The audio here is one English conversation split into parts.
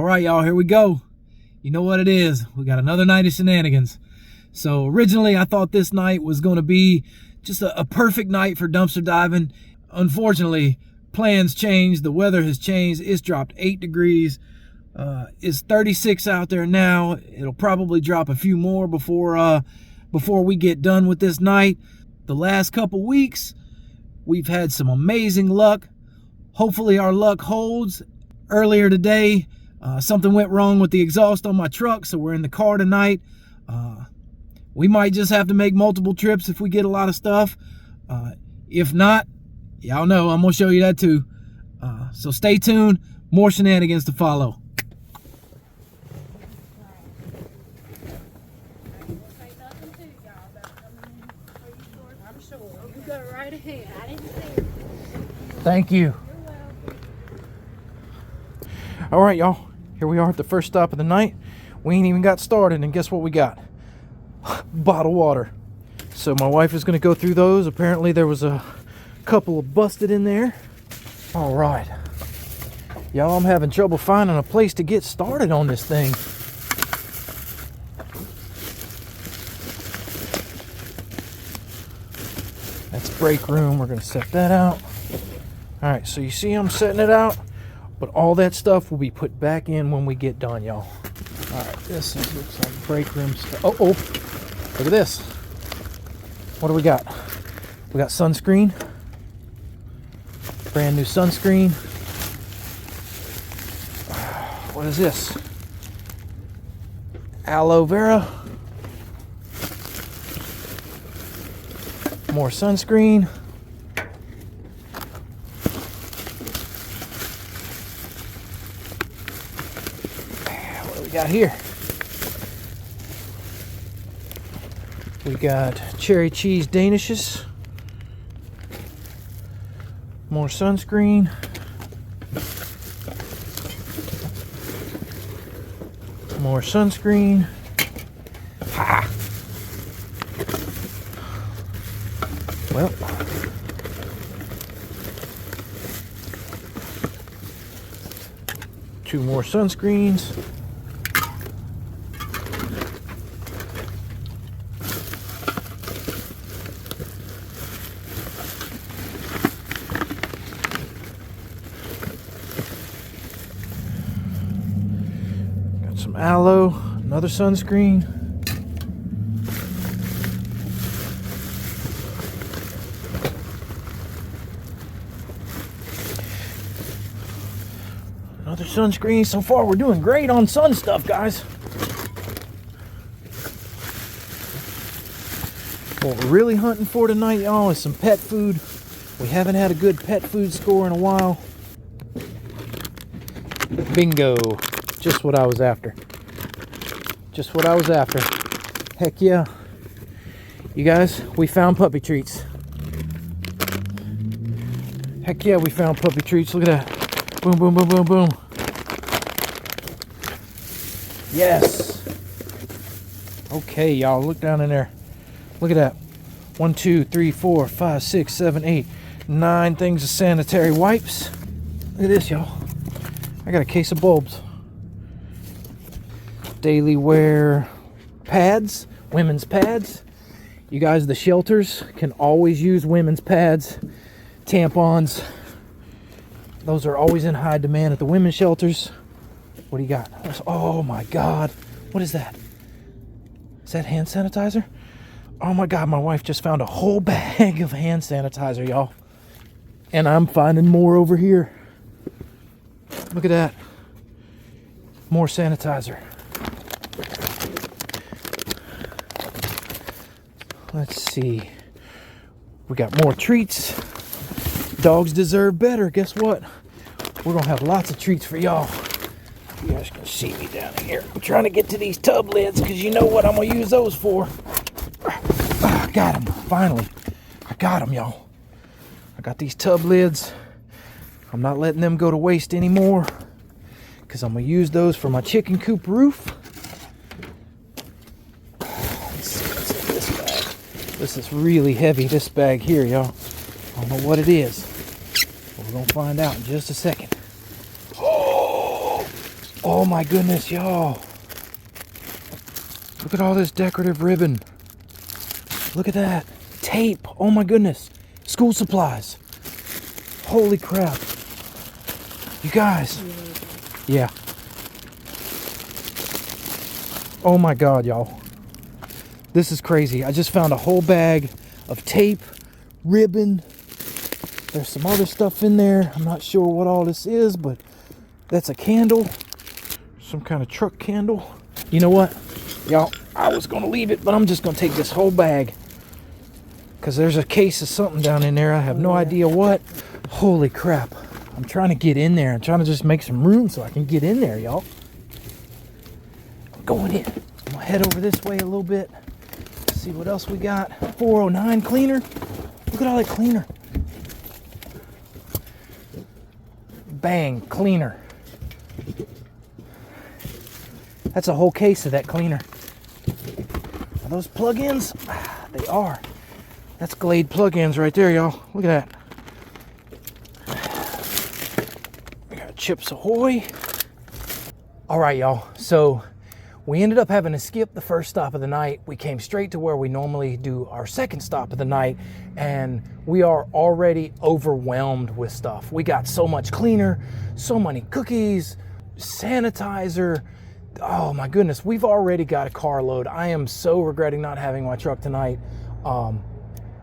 right, y'all, here we go. You know what it is. We got another night of shenanigans. So originally I thought this night was going to be just a perfect night for dumpster diving. Unfortunately, plans changed. The weather has changed. It's dropped 8 degrees. It's 36 out there now. It'll probably drop a few more before we get done with this night. The last couple weeks, we've had some amazing luck. Hopefully our luck holds. Earlier today, something went wrong with the exhaust on my truck, so we're in the car tonight. We might just have to make multiple trips if we get a lot of stuff. If not, y'all know I'm going to show you that too. So stay tuned. More shenanigans to follow. You go right ahead. I didn't see it. Thank you. All right, y'all. Here we are at the first stop of the night. We ain't even got started, and guess what we got? Bottled water. So my wife is going to go through those. Apparently there was a couple of busted in there. All right. Y'all, I'm having trouble finding a place to get started on this thing. That's break room. We're going to set that out. All right, so you see I'm setting it out, but all that stuff will be put back in when we get done, y'all. All right, this looks like break room stuff. Oh, look at this. What do we got? We got sunscreen. Brand new sunscreen. What is this? Aloe vera. More sunscreen. What do we got here? We got cherry cheese danishes. More sunscreen. More sunscreen. Ha! Well, two more sunscreens. Got some aloe, another sunscreen. Another sunscreen. So far, we're doing great on sun stuff, guys. What we're really hunting for tonight, y'all, is some pet food. We haven't had a good pet food score in a while. Bingo. Just what I was after. Just what I was after. Heck yeah. You guys, we found puppy treats. Heck yeah, we found puppy treats. Look at that. Boom, boom, boom, boom, boom. Yes. Okay, y'all, look down in there. Look at that. 1, 2, 3, 4, 5, 6, 7, 8, 9 things of sanitary wipes. Look at this, y'all. I got a case of bulbs. Daily wear pads, women's pads. You guys, the shelters can always use women's pads, tampons. Those are always in high demand at the women's shelters. What do you got? Oh my God. What is that? Is that hand sanitizer? Oh my God, my wife just found a whole bag of hand sanitizer, y'all. And I'm finding more over here. Look at that. More sanitizer. Let's see. We got more treats. Dogs deserve better. Guess what? We're going to have lots of treats for y'all. You guys can see me down here. I'm trying to get to these tub lids because you know what I'm going to use those for. Got them. Finally. I got them, y'all. I got these tub lids. I'm not letting them go to waste anymore because I'm going to use those for my chicken coop roof. Let's see what's in this bag. This is really heavy, this bag here, y'all. I don't know what it is. But we're going to find out in just a second. Oh! Oh my goodness, y'all. Look at all this decorative ribbon. Look at that. Tape. Oh my goodness. School supplies. Holy crap. You guys. Yeah. Oh my God, y'all. This is crazy. I just found a whole bag of tape, ribbon. There's some other stuff in there. I'm not sure what all this is, but that's a candle. Some kind of truck candle. You know what? Y'all, I was going to leave it, but I'm just going to take this whole bag. Because there's a case of something down in there. I have no idea what. Holy crap. I'm trying to get in there. I'm trying to just make some room so I can get in there, y'all. I'm going in. I'm going to head over this way a little bit. See what else we got. 409 cleaner. Look at all that cleaner. Bang, cleaner. That's a whole case of that cleaner. Are those plug-ins? They are. That's Glade plug-ins right there, y'all. Look at that. We got Chips Ahoy. All right, y'all. So we ended up having to skip the first stop of the night. We came straight to where we normally do our second stop of the night, and we are already overwhelmed with stuff. We got so much cleaner, so many cookies, sanitizer. Oh my goodness, we've already got a carload. I am so regretting not having my truck tonight.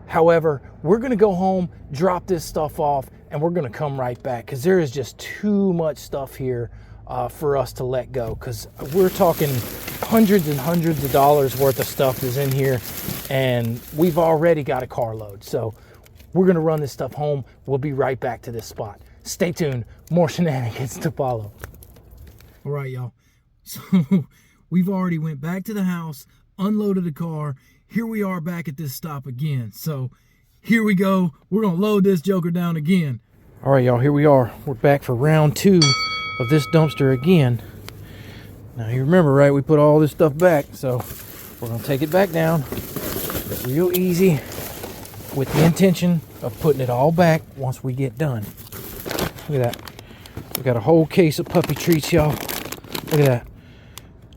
However, we're gonna go home, drop this stuff off, and we're gonna come right back because there is just too much stuff here for us to let go, because we're talking hundreds and hundreds of dollars worth of stuff is in here, and we've already got a carload. So we're gonna run this stuff home. We'll be right back to this spot. Stay tuned, more shenanigans to follow. All right, y'all. So we've already went back to the house, unloaded the car. Here we are back at this stop again. So here we go. We're gonna load this joker down again. All right, y'all, here we are. We're back for round 2 of this dumpster again. Now you remember, right, we put all this stuff back, so we're gonna take it back down real easy with the intention of putting it all back once we get done. Look at that. We got a whole case of puppy treats, y'all. Look at that.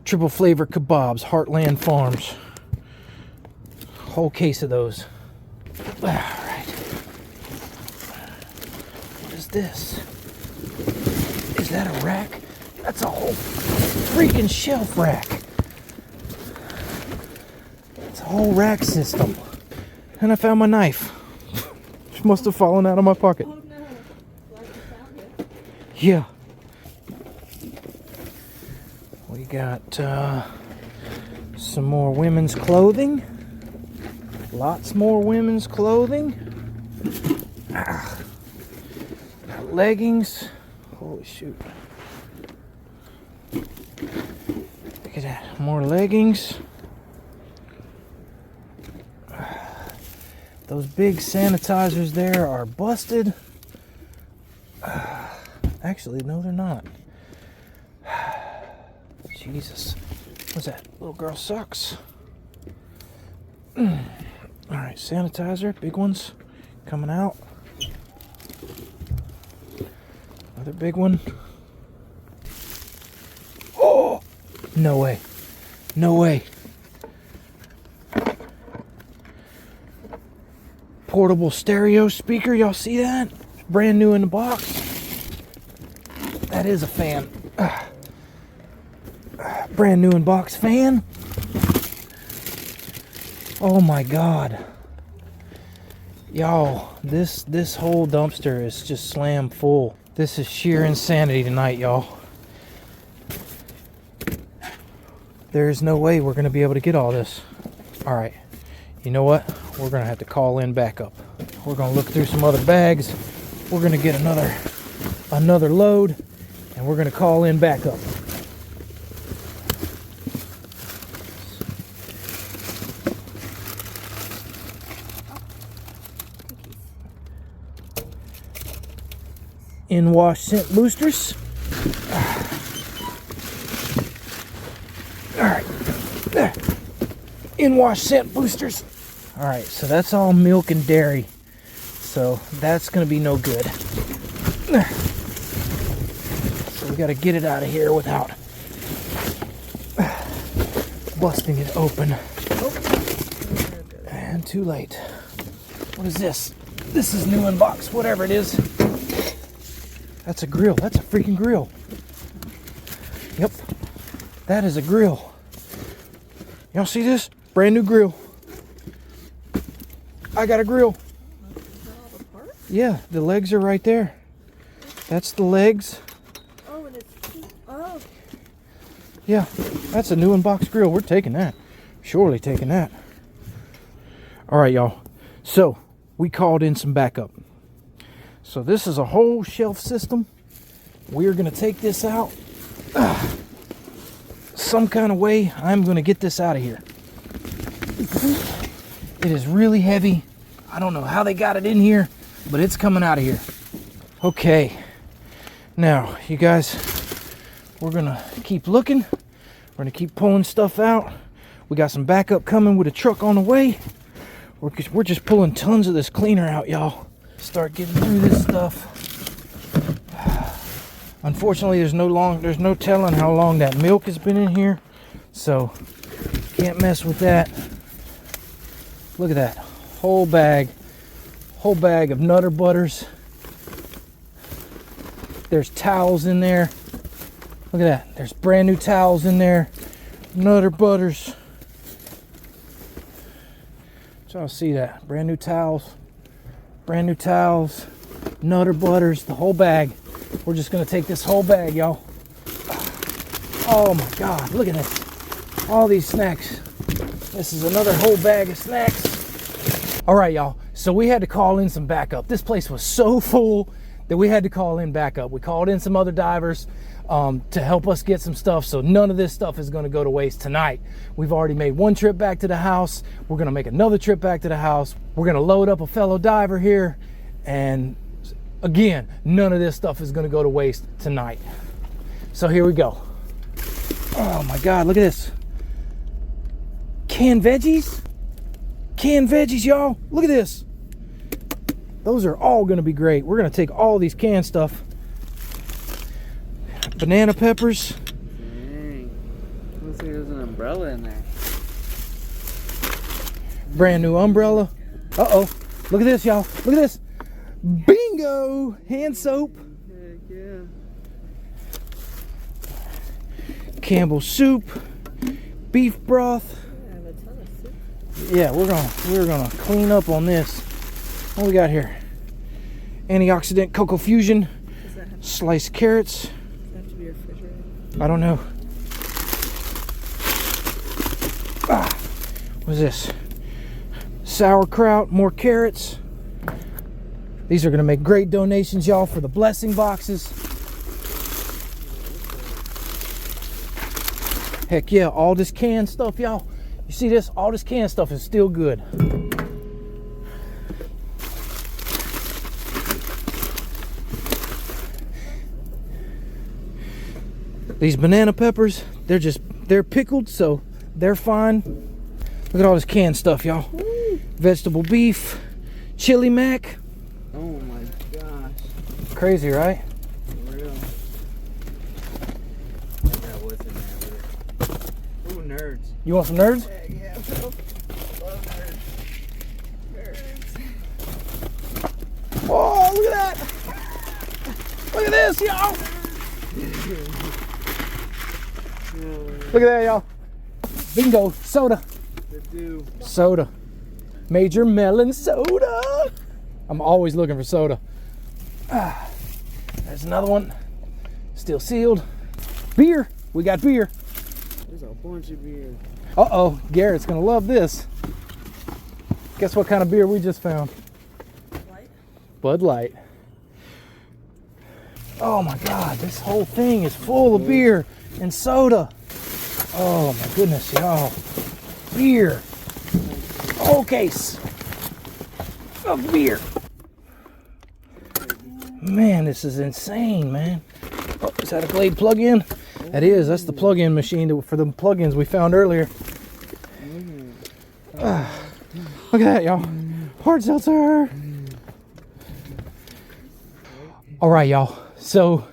Triple flavor kebabs, Heartland Farms. Whole case of those. All right. What is this? Is that a rack? That's a whole freaking shelf rack. It's a whole rack system. And I found my knife. It must have fallen out of my pocket. Oh no. Glad you found it. Yeah. We got some more women's clothing. Lots more women's clothing. Leggings. Holy shoot. Look at that. More leggings. Those big sanitizers there are busted. Actually, no, they're not. Jesus. What's that? Little girl socks. Alright, sanitizer. Big ones. Coming out. Another big one. Oh! No way. No way. Portable stereo speaker. Y'all see that? Brand new in the box. That is a fan. Brand new in box fan. Oh my God. Y'all, this whole dumpster is just slam full. This is sheer insanity tonight, y'all. There's no way we're gonna be able to get all this. All right, you know what? We're gonna have to call in backup. We're gonna look through some other bags. We're gonna get another load, and we're gonna call in backup. In-wash scent boosters. All right, there. In-wash scent boosters. All right, so that's all milk and dairy. So that's gonna be no good. So we gotta get it out of here without busting it open. And too late. What is this? This is new in box, whatever it is. That's a grill. That's a freaking grill. Yep. That is a grill. Y'all see this? Brand new grill. I got a grill. Yeah, the legs are right there. That's the legs. Oh, and it's oh. Yeah, that's a new in box grill. We're taking that. Surely taking that. All right, y'all. So we called in some backup. So this is a whole shelf system. We're gonna take this out. Some kind of way I'm gonna get this out of here. It is really heavy. I don't know how they got it in here, but it's coming out of here. Okay. Now, you guys, we're gonna keep looking. We're gonna keep pulling stuff out. We got some backup coming with a truck on the way. We're just pulling tons of this cleaner out, y'all. Start getting through this stuff. Unfortunately, there's no telling how long that milk has been in here, so can't mess with that. Look at that whole bag of Nutter Butters. There's towels in there. Look at that. There's brand new towels in there. Nutter Butters. So I'll see that. Brand new towels. Nutter Butters. The whole bag. We're just going to take this whole bag, y'all. Oh my God. Look at this. All these snacks. This is another whole bag of snacks. All right, y'all. So we had to call in some backup. This place was so full that we had to call in backup. We called in some other divers to help us get some stuff, so none of this stuff is going to go to waste tonight. We've already made one trip back to the house. We're going to make another trip back to the house. We're going to load up a fellow diver here, and again, none of this stuff is going to go to waste tonight. So here we go. Oh my God, look at this. Canned veggies, y'all. Look at this. Those are all going to be great. We're going to take all these canned stuff. Banana peppers. Dang. Looks like there's an umbrella in there. Brand new umbrella. Uh-oh. Look at this, y'all. Look at this. Bingo! Hand soap. Heck yeah. Campbell's soup. Beef broth. I have a ton of soup. Yeah, we're gonna clean up on this. What we got here? Antioxidant Cocoa Fusion. Does that have Sliced carrots. to be refrigerated? I don't know. What is this? Sauerkraut, more carrots. These are going to make great donations, y'all, for the blessing boxes. Heck yeah, all this canned stuff, y'all. You see this? All this canned stuff is still good. These banana peppers, they're pickled, so they're fine. Look at all this canned stuff, y'all. Vegetable beef, chili mac. Oh my gosh. Crazy, right? For real. I got what's in there with it. Ooh, nerds. You want some nerds? Yeah, bro. Love nerds. Oh, look at that! Look at this, y'all! Look at that, y'all. Bingo, soda. Soda. Major melon soda. I'm always looking for soda. There's another one. Still sealed. Beer. We got beer. There's a bunch of beer. Uh-oh. Garrett's going to love this. Guess what kind of beer we just found? Light? Bud Light. Oh my God. This whole thing is full of beer and soda. Oh my goodness, y'all. Beer. Whole case of beer. Man, this is insane, man. Oh, is that a Glade plug-in? That is. That's the plug-in machine for the plug-ins we found earlier. Look at that, y'all. Hard seltzer. All right, y'all. So,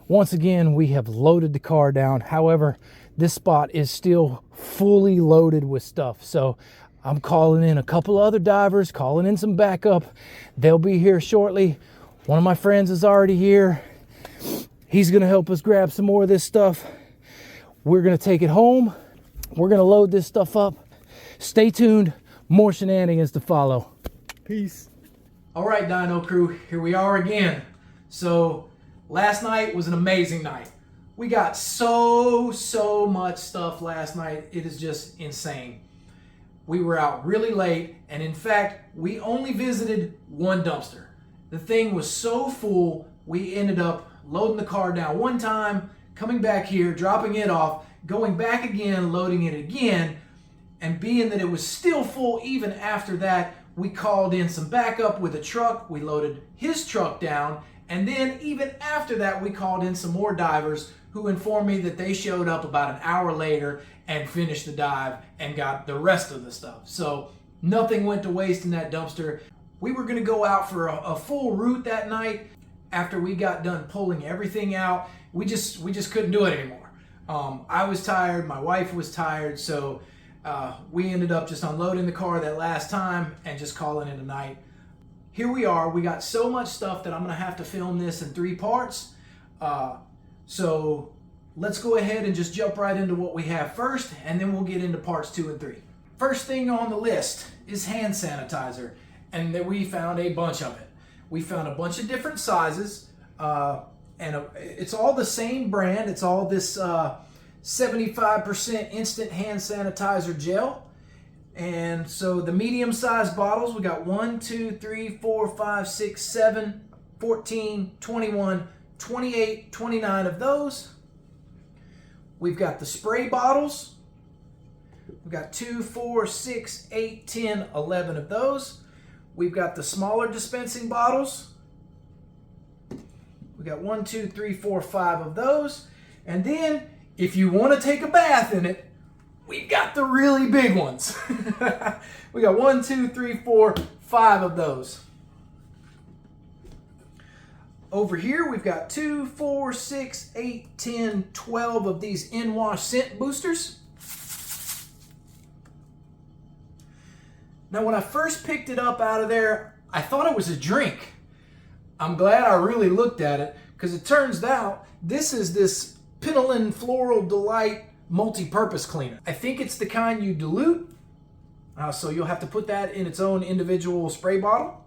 once again, we have loaded the car down. However, this spot is still fully loaded with stuff. So I'm calling in a couple other divers, calling in some backup. They'll be here shortly. One of my friends is already here. He's gonna help us grab some more of this stuff. We're gonna take it home. We're gonna load this stuff up. Stay tuned, more shenanigans to follow. Peace. All right, Dino Crew, here we are again. So last night was an amazing night. We got so much stuff last night. It is just insane. We were out really late, and in fact, we only visited one dumpster. The thing was so full, we ended up loading the car down one time, coming back here, dropping it off, going back again, loading it again, and being that it was still full even after that, we called in some backup with a truck. We loaded his truck down, and then even after that, we called in some more divers who informed me that they showed up about an hour later and finished the dive and got the rest of the stuff. So nothing went to waste in that dumpster. We were gonna go out for a full route that night. After we got done pulling everything out, we just couldn't do it anymore. I was tired, my wife was tired, so we ended up just unloading the car that last time and just calling it a night. Here we are. We got so much stuff that I'm gonna have to film this in 3 parts. So let's go ahead and just jump right into what we have first, and then we'll get into parts 2 and 3. First thing on the list is hand sanitizer, and then we found a bunch of it. We found a bunch of different sizes, it's all the same brand. It's all this 75% instant hand sanitizer gel. And so the medium sized bottles, we got 1, 2, 3, 4, 5, 6, 7, 14, 21, 28, 29 of those. We've got the spray bottles. We've got 2, 4, 6, 8, 10, 11 of those. We've got the smaller dispensing bottles. We got 1, 2, 3, 4, 5 of those. And then if you want to take a bath in it, we've got the really big ones. We got 1, 2, 3, 4, 5 of those. Over here, we've got 2, 4, 6, 8, 10, 12 of these in-wash scent boosters. Now, when I first picked it up out of there, I thought it was a drink. I'm glad I really looked at it, because it turns out this is this Pinoline Floral Delight multi-purpose cleaner. I think it's the kind you dilute, so you'll have to put that in its own individual spray bottle.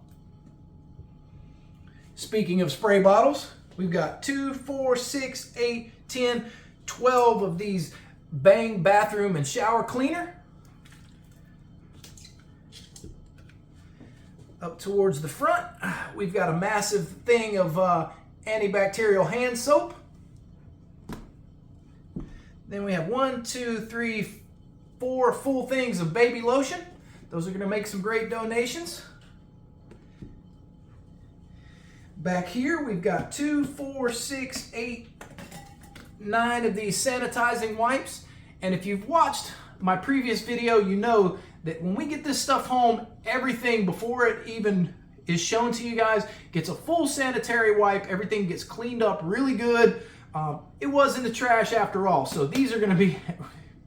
Speaking of spray bottles, we've got 2, 4, 6, 8, 10, 12 of these Bang bathroom and shower cleaner. Up towards the front, we've got a massive thing of antibacterial hand soap. Then we have 1, 2, 3, 4 full things of baby lotion. Those are going to make some great donations. Back here, we've got 2, 4, 6, 8, 9 of these sanitizing wipes. And if you've watched my previous video, you know that when we get this stuff home, everything before it even is shown to you guys gets a full sanitary wipe. Everything gets cleaned up really good. It was in the trash after all, so these are going to be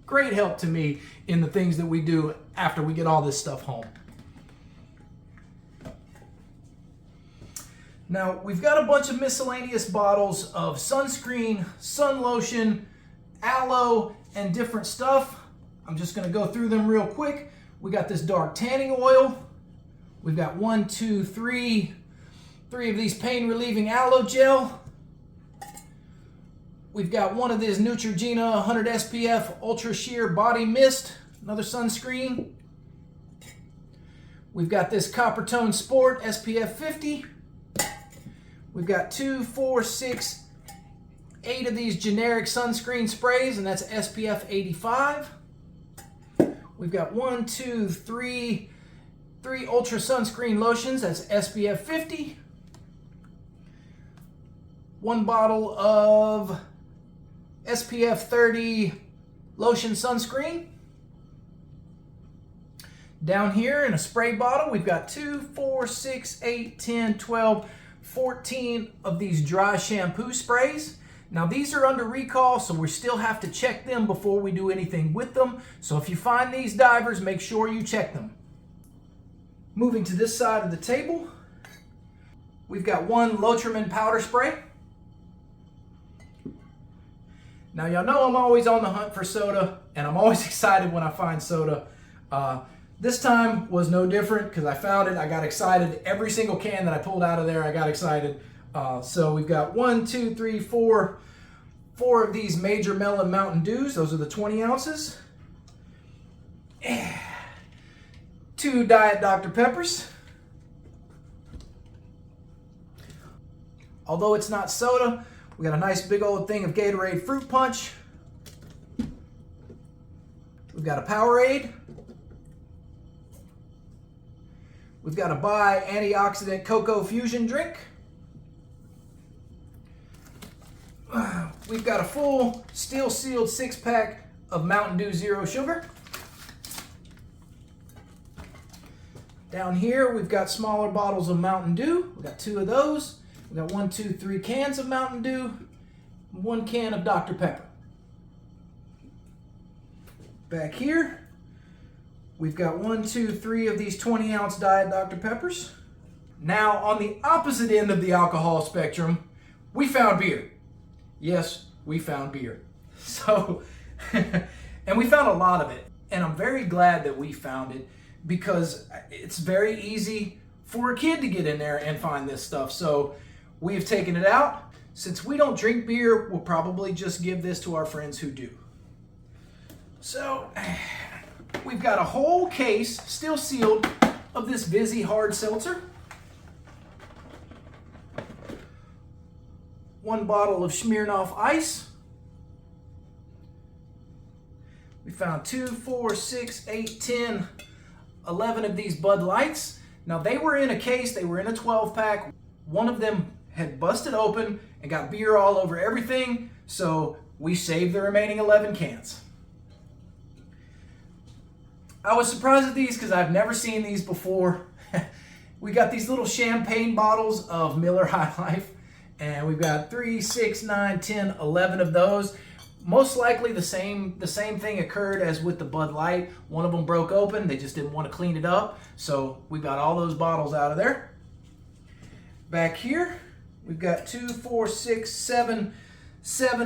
great help to me in the things that we do after we get all this stuff home. Now, we've got a bunch of miscellaneous bottles of sunscreen, sun lotion, aloe, and different stuff. I'm just going to go through them real quick. We got this dark tanning oil. We've got 1, 2, 3 of these pain relieving aloe gel. We've got one of these Neutrogena 100 SPF Ultra Sheer Body Mist, another sunscreen. We've got this Coppertone Sport SPF 50. We've got 2, 4, 6, 8 of these generic sunscreen sprays, and that's SPF 85. We've got 1, 2, 3 Ultra Sunscreen Lotions, that's SPF 50. 1 bottle of SPF 30 lotion sunscreen. Down here in a spray bottle, we've got 2, 4, 6, 8, 10, 12, 14 of these dry shampoo sprays. Now these are under recall, so we still have to check them before we do anything with them. So if you find these divers, make sure you check them. Moving to this side of the table, we've got one Lotrimin powder spray. Now y'all know I'm always on the hunt for soda, and I'm always excited when I find soda. This time was no different because I found it, I got excited. Every single can that I pulled out of there, I got excited. So we've got 1, 2, 3, 4 of these Major Melon Mountain Dews. Those are the 20 ounces. 2 Diet Dr. Peppers. Although it's not soda, we got a nice big old thing of Gatorade Fruit Punch. We've got a Powerade. We've got a Bai Antioxidant Cocoa Fusion Drink. We've got a full steel sealed 6-pack of Mountain Dew Zero Sugar. Down here we've got smaller bottles of Mountain Dew. We've got 2 of those. We've got 1, 2, 3 cans of Mountain Dew, 1 can of Dr. Pepper. Back here, we've got 1, 2, 3 of these 20-ounce Diet Dr. Peppers. Now, on the opposite end of the alcohol spectrum, we found beer. Yes, we found beer. So, and we found a lot of it. And I'm very glad that we found it because it's very easy for a kid to get in there and find this stuff. So we have taken it out. Since we don't drink beer, we'll probably just give this to our friends who do. So we've got a whole case, still sealed, of this Vizzy hard seltzer. 1 bottle of Smirnoff Ice. We found 2, 4, 6, 8, 10, 11 of these Bud Lights. Now they were in a case, they were in a 12-pack. One of them had busted open and got beer all over everything, so we saved the remaining 11 cans. I was surprised at these because I've never seen these before. We got these little champagne bottles of Miller High Life, and we've got 3, 6, 9, 10, 11 of those. Most likely the same thing occurred as with the Bud Light. One of them broke open. They just didn't want to clean it up. So we got all those bottles out of there. Back here, we've got 2, 4, 6, 7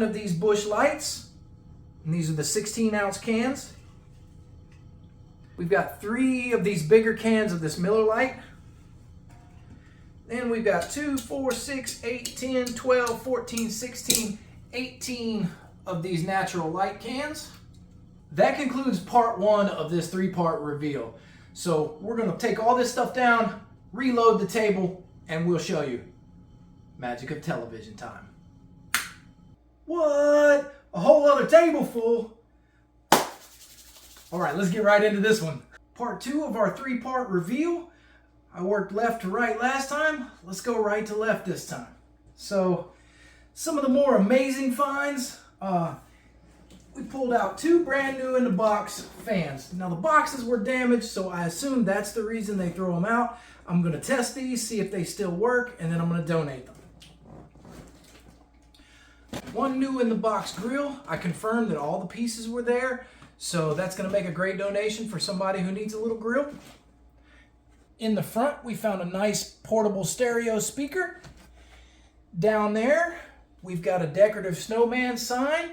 of these Busch Lights. And these are the 16-ounce cans. We've got 3 of these bigger cans of this Miller Lite. Then we've got 2, 4, 6, 8, 10, 12, 14, 16, 18 of these Natural Light cans. That concludes part 1 of this 3-part reveal. So we're going to take all this stuff down, reload the table, and we'll show you. Magic of television time. What? A whole other table full? All right, let's get right into this one. Part 2 of our 3-part reveal. I worked left to right last time. Let's go right to left this time. So some of the more amazing finds. We pulled out 2 brand new in the box fans. Now the boxes were damaged, so I assume that's the reason they throw them out. I'm going to test these, see if they still work, and then I'm going to donate them. 1 new in the box grill. I confirmed that all the pieces were there, so that's going to make a great donation for somebody who needs a little grill. In the front, we found a nice portable stereo speaker. Down there, we've got a decorative snowman sign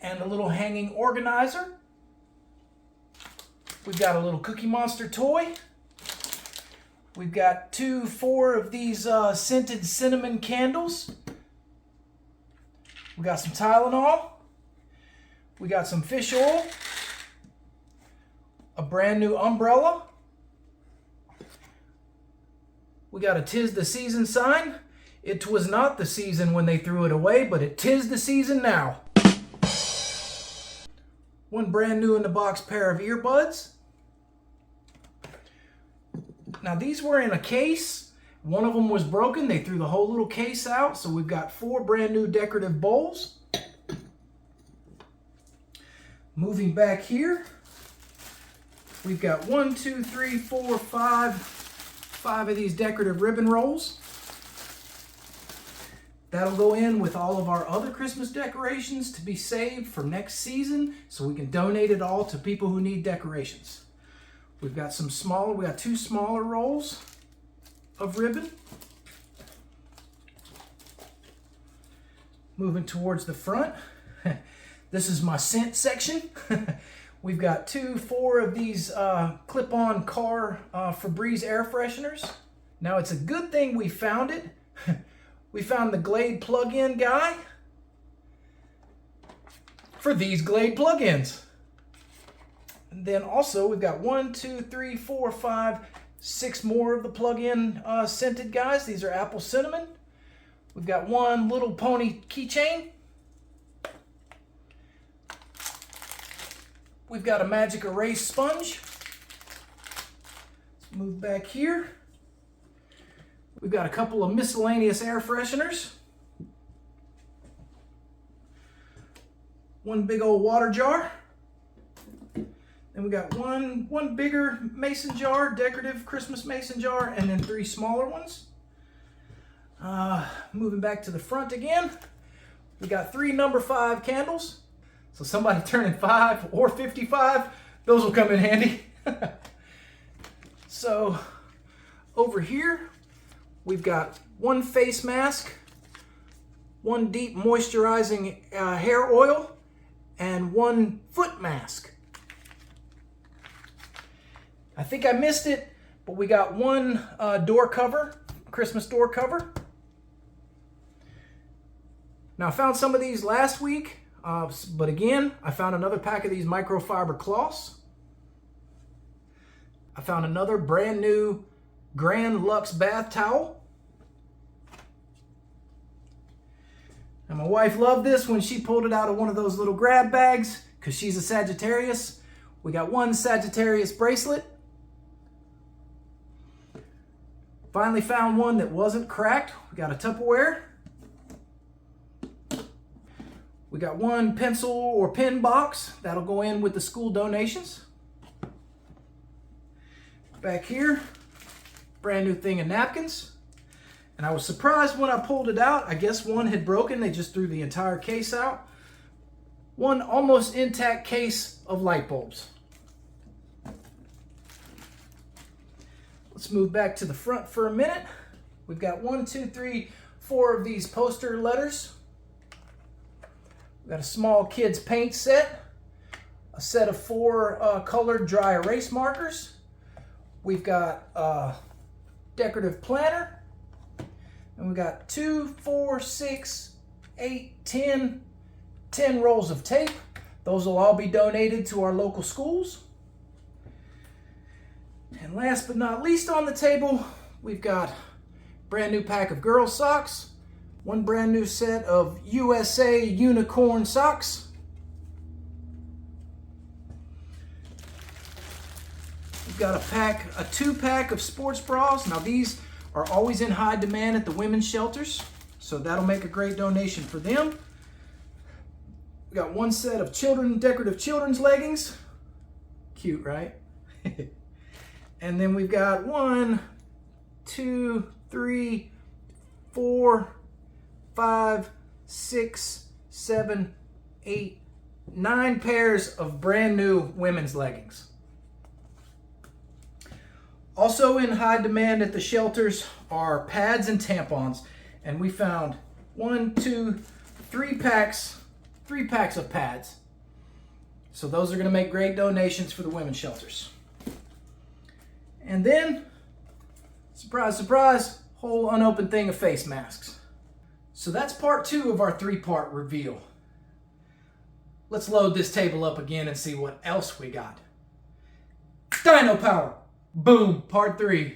and a little hanging organizer. We've got a little Cookie Monster toy. We've got 4 of these scented cinnamon candles. We got some Tylenol. We got some fish oil. A brand new umbrella. We got a 'Tis the Season sign. It was not the season when they threw it away, but it 'tis the season now. 1 brand new in the box pair of earbuds. Now these were in a case. One of them was broken. They threw the whole little case out. So we've got 4 brand new decorative bowls. Moving back here, we've got 1, 2, 3, 4, 5 of these decorative ribbon rolls. That'll go in with all of our other Christmas decorations to be saved for next season so we can donate it all to people who need decorations. We've got we got 2 smaller rolls of ribbon. Moving towards the front, this is my scent section. We've got 4 of these clip-on car Febreze air fresheners. Now it's a good thing we found it. We found the Glade plug-in guy for these Glade plug-ins. And then also we've got 1, 2, 3, 4, 5, 6 more of the plug-in scented guys. These are apple cinnamon. We've got 1 little pony keychain. We've got a magic erase sponge. Let's move back here. We've got a couple of miscellaneous air fresheners. 1 big old water jar. Then we got one bigger mason jar, decorative Christmas mason jar, and then 3 smaller ones. Moving back to the front again, we got 3 number 5 candles. So somebody turning 5 or 55, those will come in handy. So over here, we've got 1 face mask, 1 deep moisturizing hair oil, and 1 foot mask. I think I missed it, but we got 1 door cover, Christmas door cover. Now I found some of these last week, but again, I found another pack of these microfiber cloths. I found another brand new Grand Luxe bath towel. And my wife loved this when she pulled it out of one of those little grab bags because she's a Sagittarius. We got 1 Sagittarius bracelet. Finally found one that wasn't cracked. We got a Tupperware. We got 1 pencil or pen box. That'll go in with the school donations. Back here, brand new thing of napkins. And I was surprised when I pulled it out. I guess 1 had broken. They just threw the entire case out. 1 almost intact case of light bulbs. Let's move back to the front for a minute. We've got 1, 2, 3, 4 of these poster letters. We've got a small kids paint set, a set of 4 colored dry erase markers. We've got a decorative planner, and we've got 2, 4, 6, 8, 10 rolls of tape. Those will all be donated to our local schools. And last but not least on the table, we've got a brand new pack of girls' socks, 1 brand new set of USA unicorn socks. We've got a 2-pack of sports bras. Now these are always in high demand at the women's shelters, so that'll make a great donation for them. We got 1 set of decorative children's leggings. Cute, right? And then we've got 1, 2, 3, 4, 5, 6, 7, 8, 9 pairs of brand new women's leggings. Also in high demand at the shelters are pads and tampons. And we found 1, 2, 3 packs of pads. So those are going to make great donations for the women's shelters. And then, surprise, surprise, whole unopened thing of face masks. So that's part 2 of our 3-part reveal. Let's load this table up again and see what else we got. Dino Power! Boom! Part 3.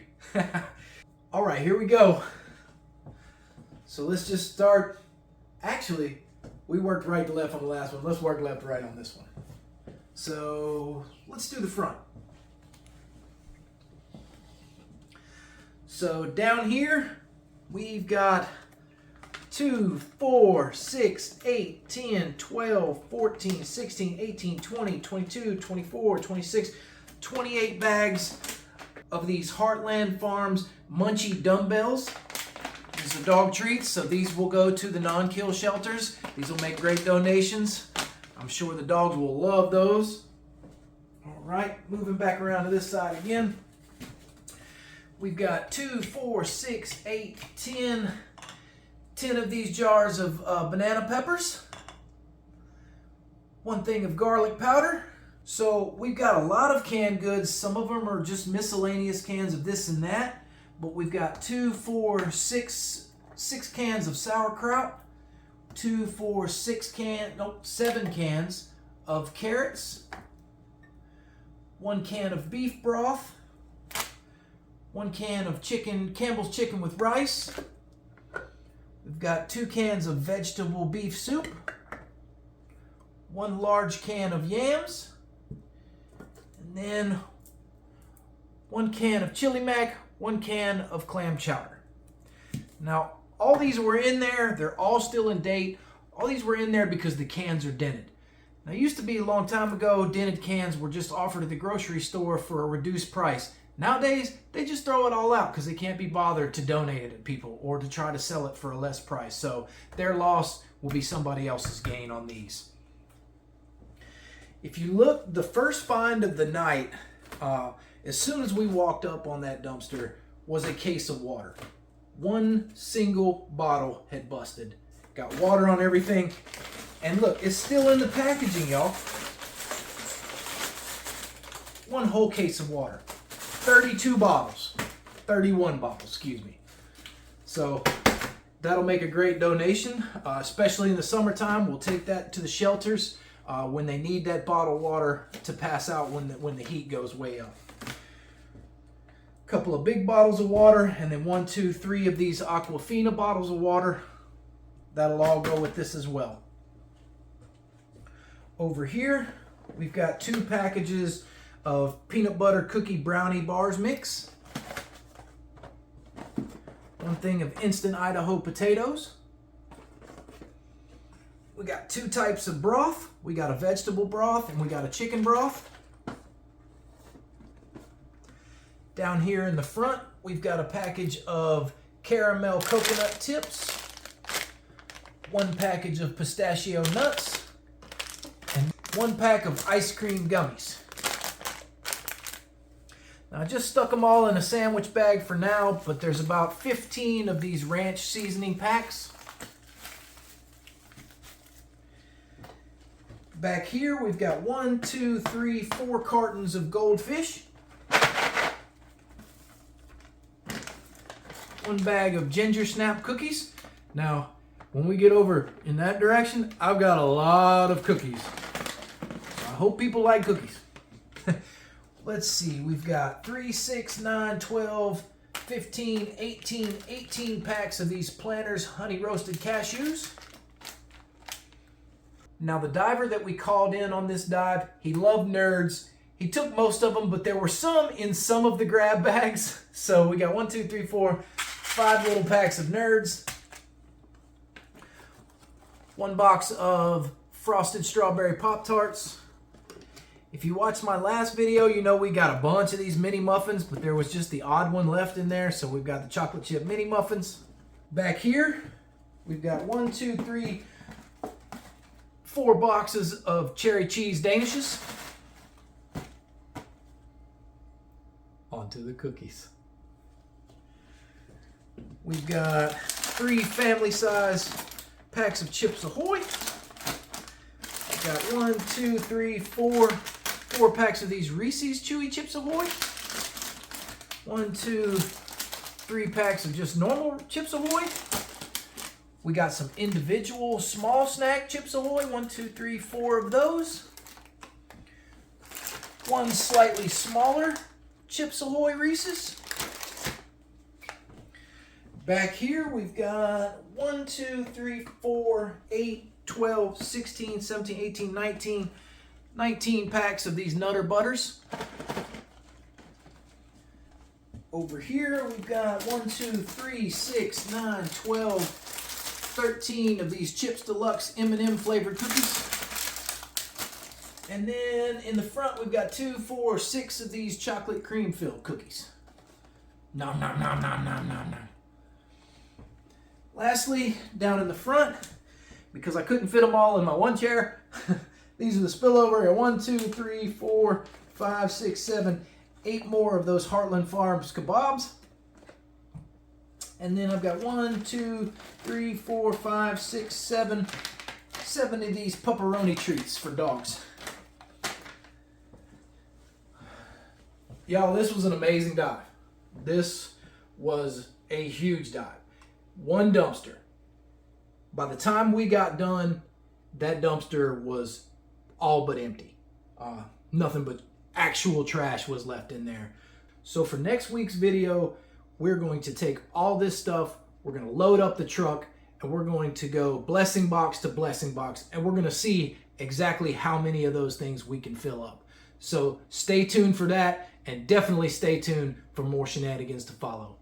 All right, here we go. So let's just start. Actually, we worked right to left on the last one. Let's work left to right on this one. So let's do the front. So down here, we've got 2, 4, 6, 8, 10, 12, 14, 16, 18, 20, 22, 24, 26, 28 bags of these Heartland Farms Munchie dumbbells. These are dog treats, so these will go to the non-kill shelters. These will make great donations. I'm sure the dogs will love those. All right, moving back around to this side again. We've got 2, 4, 6, 8, 10 of these jars of banana peppers. 1 thing of garlic powder. So we've got a lot of canned goods. Some of them are just miscellaneous cans of this and that. But we've got 2, 4, 6 cans of sauerkraut. 2, 4, 7 cans of carrots. 1 can of beef broth. 1 can of Campbell's chicken with rice. We've got 2 cans of vegetable beef soup. 1 large can of yams. And then 1 can of chili mac, 1 can of clam chowder. Now, all these were in there. They're all still in date. All these were in there because the cans are dented. Now, it used to be a long time ago, dented cans were just offered at the grocery store for a reduced price. Nowadays, they just throw it all out because they can't be bothered to donate it to people or to try to sell it for a less price. So their loss will be somebody else's gain on these. If you look, the first find of the night, as soon as we walked up on that dumpster, was a case of water. 1 single bottle had busted. Got water on everything. And look, it's still in the packaging, y'all. 1 whole case of water. 32 bottles. 31 bottles, excuse me. So that'll make a great donation, especially in the summertime. We'll take that to the shelters when they need that bottled water to pass out when the heat goes way up. Couple of big bottles of water, and then 1, 2, 3 of these Aquafina bottles of water. That'll all go with this as well. Over here, we've got 2 packages of peanut butter cookie brownie bars mix. 1 thing of instant Idaho potatoes. We got 2 types of broth. We got a vegetable broth and we got a chicken broth. Down here in the front, we've got a package of caramel coconut tips, 1 package of pistachio nuts, and 1 pack of ice cream gummies. Now, I just stuck them all in a sandwich bag for now, but there's about 15 of these ranch seasoning packs. Back here, we've got 1, 2, 3, 4 cartons of goldfish. 1 bag of ginger snap cookies. Now, when we get over in that direction, I've got a lot of cookies. I hope people like cookies. Let's see, we've got 3, 6, 9, 12, 15, 18 packs of these Planters honey roasted cashews. Now, the diver that we called in on this dive, he loved Nerds. He took most of them, but there were some in some of the grab bags. So we got 1, 2, 3, 4, 5 little packs of Nerds. 1 box of frosted strawberry Pop-Tarts. If you watched my last video, you know we got a bunch of these mini muffins, but there was just the odd one left in there, so we've got the chocolate chip mini muffins. Back here, we've got 1, 2, 3, 4 boxes of cherry cheese danishes. Onto the cookies. We've got 3 family size packs of Chips Ahoy. We've got 1, 2, 3, 4 packs of these Reese's Chewy Chips Ahoy. 1, 2, 3 packs of just normal Chips Ahoy. We got some individual small snack Chips Ahoy. 1, 2, 3, 4 of those. 1 slightly smaller Chips Ahoy Reese's. Back here we've got 1, 2, 3, 4, 8, 12, 16, 17, 18, 19 packs of these Nutter Butters. Over here we've got 1, 2, 3, 6, 9, 12, 13 of these Chips Deluxe M&M flavored cookies. And then in the front we've got 2, 4, 6 of these chocolate cream filled cookies. Nom nom nom nom nom nom nom. Lastly, down in the front, because I couldn't fit them all in my one chair, these are the spillover. 1, 2, 3, 4, 5, 6, 7, 8 more of those Heartland Farms kebabs. And then I've got 1, 2, 3, 4, 5, 6, 7 of these pepperoni treats for dogs. Y'all, this was an amazing dive. This was a huge dive. One dumpster. By the time we got done, that dumpster was all but empty. Nothing but actual trash was left in there. So for next week's video, we're going to take all this stuff, we're going to load up the truck, and we're going to go blessing box to blessing box, and we're going to see exactly how many of those things we can fill up. So stay tuned for that, and definitely stay tuned for more shenanigans to follow.